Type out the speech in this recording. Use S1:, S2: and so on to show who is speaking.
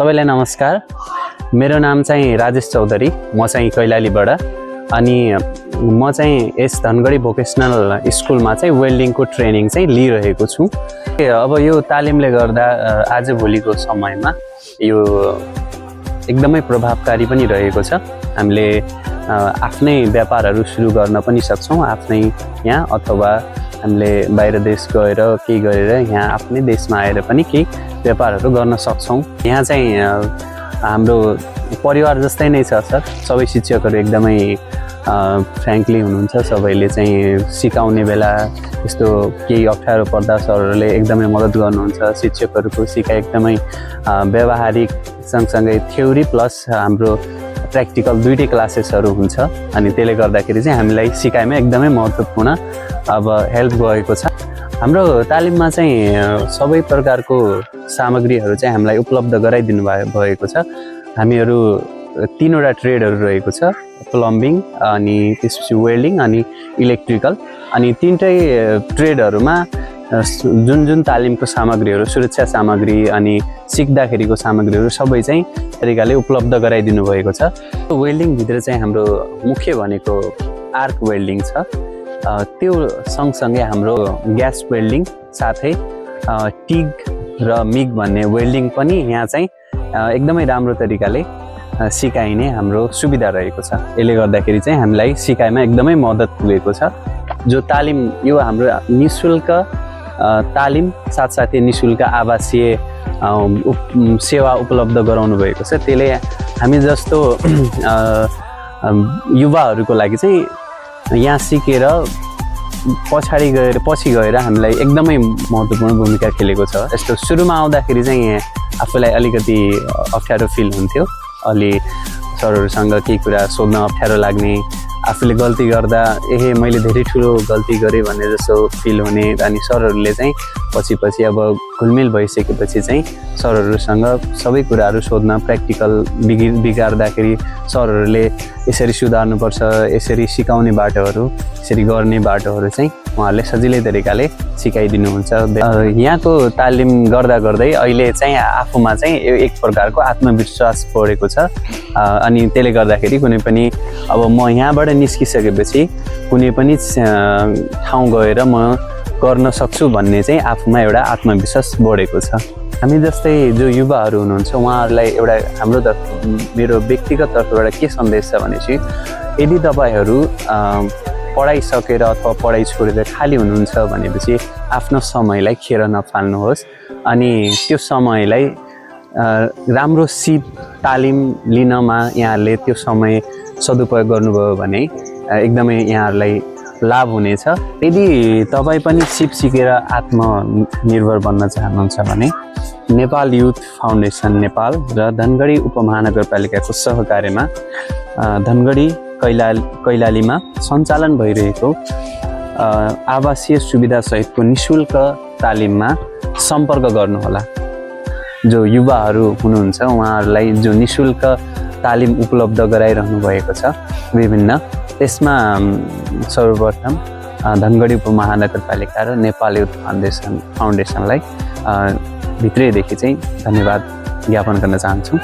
S1: सबैलाई नमस्कार। मेरो नाम चाहिँ राजेश चौधरी। म चाहिँ कैलालीबाट अनि म चाहिँ यस धनगढी भोकेसनल स्कुलमा चाहिँ वेल्डिङको ट्रेनिङ चाहिँ लिइरहेको छु। अब यो तालिमले गर्दा आजभोलिको समयमा यो एकदमै प्रभावकारी पनि रहेको छ। हामीले आफ्नै व्यापारहरू सुरु गर्न पनि सक्छौँ आफ्नै यहाँ, अथवा हामीले बाहिर देश गएर केही गरेर यहाँ आफ्नै देशमा आएर पनि केही व्यापारहरू गर्न सक्छौँ। यहाँ चाहिँ हाम्रो परिवार जस्तै नै छ सर। सबै शिक्षकहरू एकदमै फ्रेङ्कली हुनुहुन्छ। सबैले चाहिँ सिकाउने बेला यस्तो केही अप्ठ्यारो पर्दा सरहरूले एकदमै मद्दत गर्नुहुन्छ। शिक्षकहरूको सिकाइ एकदमै व्यावहारिक सँगसँगै थ्योरी प्लस हाम्रो प्र्याक्टिकल दुईटै क्लासेसहरू हुन्छ अनि त्यसले गर्दाखेरि चाहिँ हामीलाई सिकाइमा एकदमै महत्त्वपूर्ण अब हेल्प भएको छ। हाम्रो तालिममा चाहिँ सबै प्रकारको सामग्रीहरू चाहिँ हामीलाई उपलब्ध गराइदिनु भएको छ। हामीहरू तीनवटा ट्रेडहरू रहेको छ, प्लम्बिङ अनि त्यसपछि वेल्डिङ अनि इलेक्ट्रिकल। अनि तीनटै ट्रेडहरूमा जुन तालिमको सामग्रीहरू, सुरक्षा सामग्री अनि सिक्दाखेरिको सामग्रीहरू सबै चाहिँ तरिकाले उपलब्ध गराइदिनु भएको छ। वेल्डिङभित्र चाहिँ हाम्रो मुख्य भनेको आर्क वेल्डिङ छ। त्यो सँगसँगै हाम्रो ग्यास वेल्डिङ साथै टिग र मिग भन्ने वेल्डिङ पनि यहाँ चाहिँ एकदमै राम्रो तरिकाले सिकाइने हाम्रो सुविधा रहेको छ। यसले गर्दाखेरि चाहिँ हामीलाई सिकाइमा एकदमै मद्दत पुगेको छ। जो तालिम यो हाम्रो निःशुल्क तालिम साथसाथै निःशुल्क आवासीय सेवा उपलब्ध गराउनु भएको छ। त्यसले हामी जस्तो युवाहरूको लागि चाहिँ यहाँ सिकेर पछि गएर हामीलाई एकदमै महत्त्वपूर्ण भूमिका खेलेको छ। यस्तो सुरुमा आउँदाखेरि चाहिँ आफूलाई अलिकति अप्ठ्यारो फिल हुन्थ्यो। अलि सरहरूसँग केही कुरा सोध्न अप्ठ्यारो लाग्ने, आफूले गल्ती गर्दा मैले धेरै ठुलो गल्ती गरेँ भन्ने जस्तो फिल हुने। अनि सरहरूले चाहिँ पछि अब घुलमिल भइसकेपछि चाहिँ सरहरूसँग सबै कुराहरू सोध्न, प्र्याक्टिकल बिगार्दाखेरि सरहरूले यसरी सुधार्नुपर्छ, यसरी सिकाउने बाटोहरू, यसरी गर्ने बाटोहरू चाहिँ उहाँहरूले सजिलै तरिकाले सिकाइदिनुहुन्छ। यहाँको तालिम गर्दै अहिले चाहिँ आफूमा चाहिँ एक प्रकारको आत्मविश्वास बढेको छ। अनि त्यसले गर्दाखेरि कुनै पनि अब म यहाँबाट निस्किसकेपछि कुनै पनि ठाउँ गएर म गर्न सक्छु भन्ने चाहिँ आफूमा एउटा आत्मविश्वास बढेको छ। हामी जस्तै जो युवाहरू हुनुहुन्छ उहाँहरूलाई एउटा हाम्रो मेरो व्यक्तिगत तर्फबाट के सन्देश छ भनेपछि, यदि तपाईँहरू पढाइ सकेर अथवा पढाइ छोडेर खाली हुनुहुन्छ भनेपछि आफ्नो समयलाई खेर नफाल्नुहोस्। अनि त्यो समयलाई राम्रो सिप तालिम लिनमा यहाँहरूले त्यो समय सदुपयोग गर्नुभयो भने एकदमै यहाँहरूलाई लाभ हुनेछ। यदि तपाईँ पनि सिप सिकेर आत्मनिर्भर बन्न चाहनुहुन्छ भने नेपाल युथ फाउन्डेसन नेपाल र धनगढी उपमहानगरपालिकाको सहकार्यमा धनगढी कैलालीमा सञ्चालन भइरहेको आवासीय सुविधासहितको निःशुल्क तालिममा सम्पर्क गर्नुहोला। जो युवाहरू हुनुहुन्छ उहाँहरूलाई जो निःशुल्क तालिम उपलब्ध गराइरहनु भएको छ विभिन्न, त्यसमा सर्वप्रथम धनगढी उपमहानगरपालिका र नेपाल युथ फाउन्डेसनलाई भित्रैदेखि चाहिँ धन्यवाद ज्ञापन गर्न चाहन्छु।